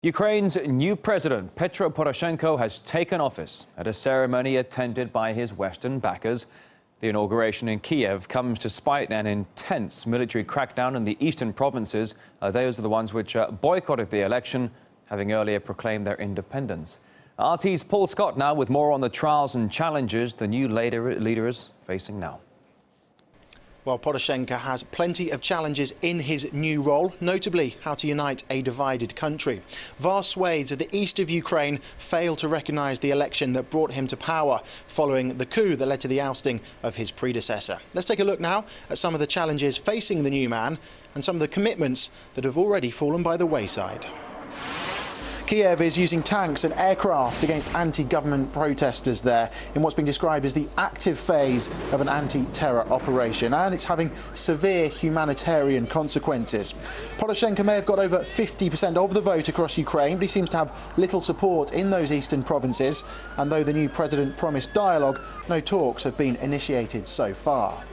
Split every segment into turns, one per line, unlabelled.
Ukraine's new president, Petro Poroshenko, has taken office at a ceremony attended by his Western backers. The inauguration in Kiev comes despite an intense military crackdown in the eastern provinces. Those are the ones which boycotted the election, having earlier proclaimed their independence. RT's Paul Scott now with more on the trials and challenges the new leader is facing now.
Well, Poroshenko has plenty of challenges in his new role, notably how to unite a divided country. Vast swathes of the east of Ukraine failed to recognise the election that brought him to power following the coup that led to the ousting of his predecessor. Let's take a look now at some of the challenges facing the new man and some of the commitments that have already fallen by the wayside. Kiev is using tanks and aircraft against anti-government protesters there in what's been described as the active phase of an anti-terror operation, and it's having severe humanitarian consequences. Poroshenko may have got over 50% of the vote across Ukraine, but he seems to have little support in those eastern provinces, and though the new president promised dialogue, no talks have been initiated so far.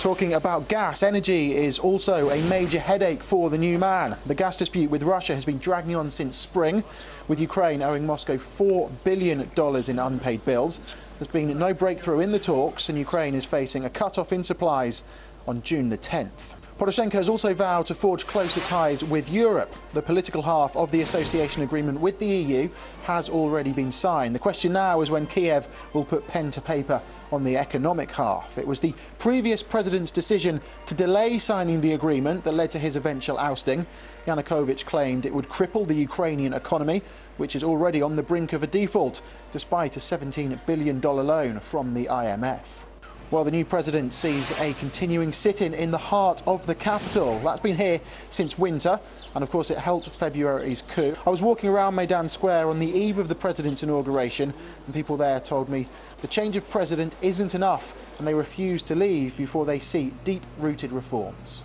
Talking about gas, energy is also a major headache for the new man. The gas dispute with Russia has been dragging on since spring, with Ukraine owing Moscow $4 billion in unpaid bills. There's been no breakthrough in the talks, and Ukraine is facing a cut-off in supplies on June the 10th. Poroshenko has also vowed to forge closer ties with Europe. The political half of the association agreement with the EU has already been signed. The question now is when Kiev will put pen to paper on the economic half. It was the previous president's decision to delay signing the agreement that led to his eventual ousting. Yanukovych claimed it would cripple the Ukrainian economy, which is already on the brink of a default, despite a $17 billion loan from the IMF. Well, the new president sees a continuing sit-in in the heart of the capital. That's been here since winter, and of course it helped February's coup. I was walking around Maidan Square on the eve of the president's inauguration, and people there told me the change of president isn't enough, and they refuse to leave before they see deep-rooted reforms.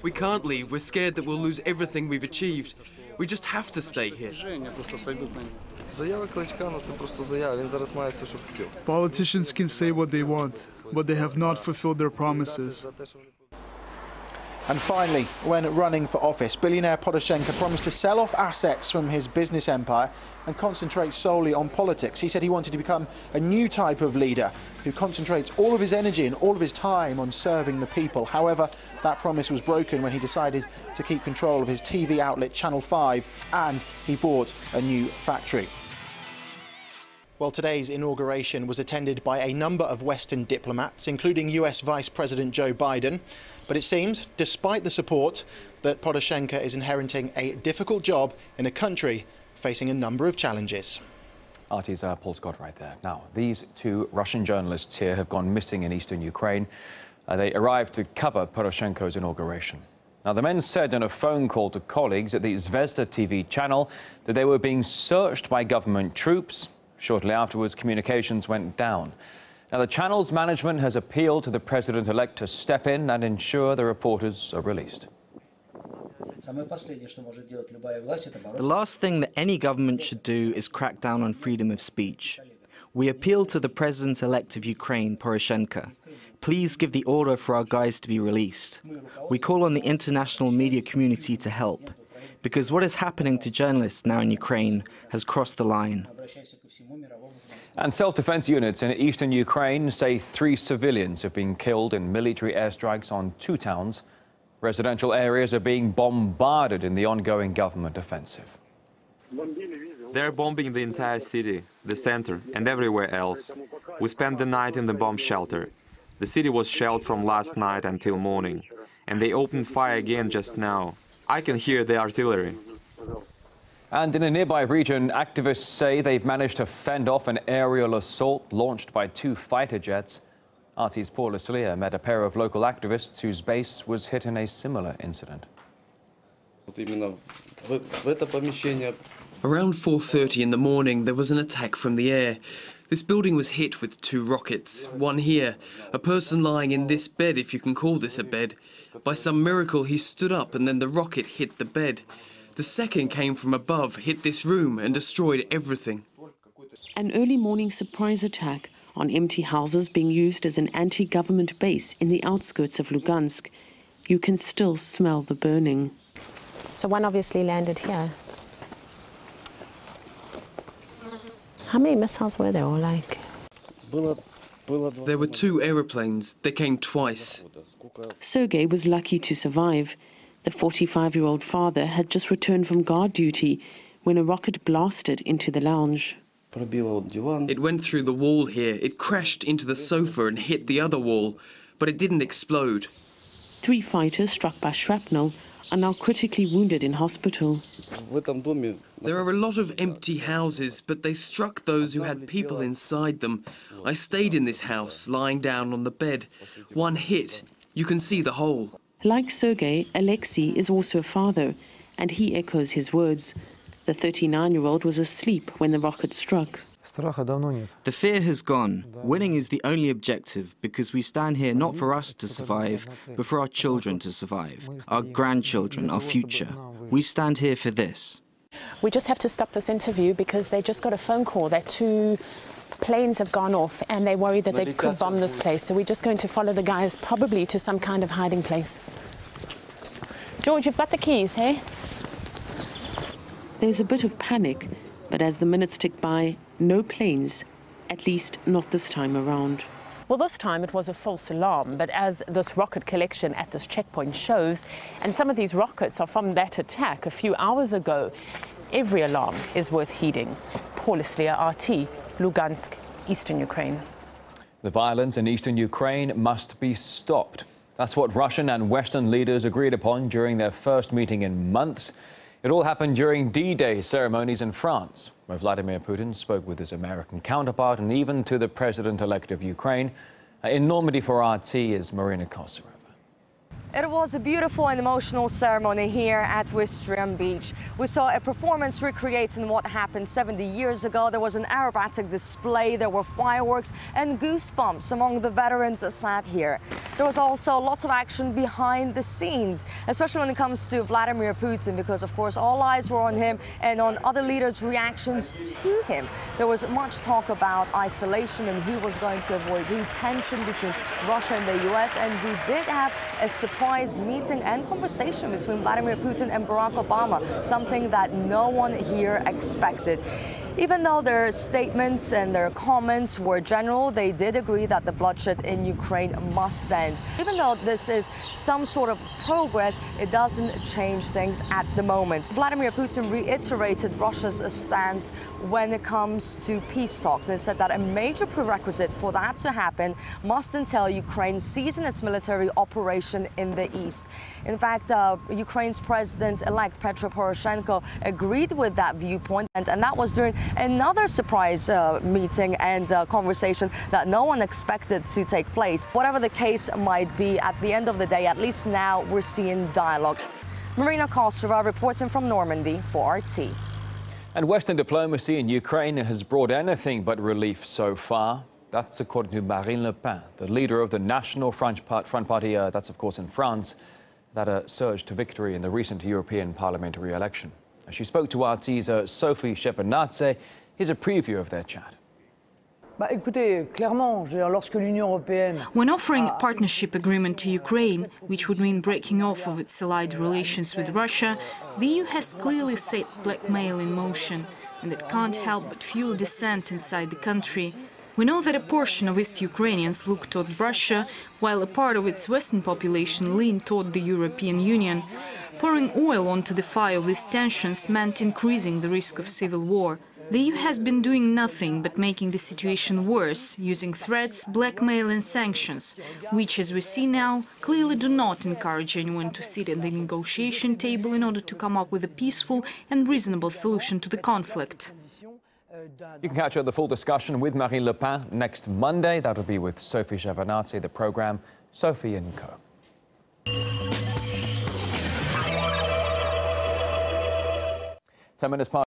We can't leave. We're scared that we'll lose everything we've achieved. We just have to stay here.
Politicians can say what they want, but they have not fulfilled their promises.
And finally, when running for office, billionaire Poroshenko promised to sell off assets from his business empire and concentrate solely on politics. He said he wanted to become a new type of leader who concentrates all of his energy and all of his time on serving the people. However, that promise was broken when he decided to keep control of his TV outlet Channel 5 and he bought a new factory. Well, today's inauguration was attended by a number of Western diplomats, including US Vice President Joe Biden. But it seems, despite the support, that Poroshenko is inheriting a difficult job in a country facing a number of challenges.
RT's Paul Scott right there. Now, these two Russian journalists here have gone missing in eastern Ukraine. They arrived to cover Poroshenko's inauguration. Now, the men said in a phone call to colleagues at the Zvezda TV channel that they were being searched by government troops. Shortly afterwards, communications went down. Now, the channel's management has appealed to the president-elect to step in and ensure the reporters are released.
The last thing that any government should do is crack down on freedom of speech. We appeal to the president-elect of Ukraine, Poroshenko. Please give the order for our guys to be released. We call on the international media community to help, because what is happening to journalists now in Ukraine has crossed the line.
And self-defense units in eastern Ukraine say 3 civilians have been killed in military airstrikes on 2 towns. Residential areas are being bombarded in the ongoing government offensive.
They're bombing the entire city, the center, and everywhere else. We spent the night in the bomb shelter. The city was shelled from last night until morning, and they opened fire again just now. I can hear the artillery.
And in a nearby region, activists say they've managed to fend off an aerial assault launched by 2 fighter jets. RT's Paul Laslia met a pair of local activists whose base was hit in a similar incident.
Around 4:30 in the morning, there was an attack from the air. This building was hit with 2 rockets, one here, a person lying in this bed, if you can call this a bed. By some miracle, he stood up and then the rocket hit the bed. The second came from above, hit this room and destroyed everything.
An early morning surprise attack on empty houses being used as an anti-government base in the outskirts of Lugansk. You can still smell the burning.
So one obviously landed here. How many missiles were there, or like?
There were 2 aeroplanes. They came twice.
Sergei was lucky to survive. The 45-year-old father had just returned from guard duty when a rocket blasted into the lounge.
It went through the wall here. It crashed into the sofa and hit the other wall, but it didn't explode.
3 fighters struck by shrapnel are now critically wounded in hospital.
There are a lot of empty houses, but they struck those who had people inside them. I stayed in this house, lying down on the bed. One hit. You can see the hole.
Like Sergei, Alexei is also a father, and he echoes his words. The 39-year-old was asleep when the rocket struck.
The fear has gone. Winning is the only objective because we stand here not for us to survive, but for our children to survive, our grandchildren, our future. We stand here for this.
We just have to stop this interview because they just got a phone call that 2 planes have gone off and they're worried that they could bomb this place. So we're just going to follow the guys probably to some kind of hiding place. George, you've got the keys, hey?
There's a bit of panic, but as the minutes tick by, no planes, at least not this time around.
Well, this time it was a false alarm, but as this rocket collection at this checkpoint shows, and some of these rockets are from that attack a few hours ago, every alarm is worth heeding. Paul Islia, RT, Lugansk, eastern Ukraine.
The violence in eastern Ukraine must be stopped. That's what Russian and Western leaders agreed upon during their first meeting in months. It all happened during D-Day ceremonies in France, where Vladimir Putin spoke with his American counterpart and even to the president-elect of Ukraine. In Normandy for RT is Marina Kossareva.
It was a beautiful and emotional ceremony here at Wistriam Beach. We saw a performance recreating what happened 70 years ago. There was an aerobatic display, there were fireworks and goosebumps among the veterans that sat here. There was also lots of action behind the scenes, especially when it comes to Vladimir Putin, because of course all eyes were on him and on other leaders' reactions to him. There was much talk about isolation and who was going to avoid who, tension between Russia and the US, and we did have a surprise meeting and conversation between Vladimir Putin and Barack Obama, something that no one here expected. Even though their statements and their comments were general, they did agree that the bloodshed in Ukraine must end. Even though this is some sort of progress, it doesn't change things at the moment. Vladimir Putin reiterated Russia's stance when it comes to peace talks and said that a major prerequisite for that to happen must entail Ukraine ceasing its military operation in the east. In fact, Ukraine's president-elect Petro Poroshenko agreed with that viewpoint, and that was during another surprise meeting and conversation that no one expected to take place. Whatever the case might be, at the end of the day, at least now we're seeing dialogue. Marina Kossareva reporting from Normandy for RT.
And Western diplomacy in Ukraine has brought anything but relief so far. That's according to Marine Le Pen, the leader of the National Front Party, that's of course in France, that surged to victory in the recent European parliamentary election. She spoke to RT's Sophie Shevardnadze. Here's a preview of their chat.
When offering a partnership agreement to Ukraine, which would mean breaking off of its allied relations with Russia, the EU has clearly set blackmail in motion, and it can't help but fuel dissent inside the country. We know that a portion of East Ukrainians look toward Russia, while a part of its Western population lean toward the European Union. Pouring oil onto the fire of these tensions meant increasing the risk of civil war. The EU has been doing nothing but making the situation worse, using threats, blackmail and sanctions, which, as we see now, clearly do not encourage anyone to sit at the negotiation table in order to come up with a peaceful and reasonable solution to the conflict.
You can catch up the full discussion with Marine Le Pen next Monday. That'll be with Sophie Shevardnadze, the programme Sophie & Co. 10 minutes past.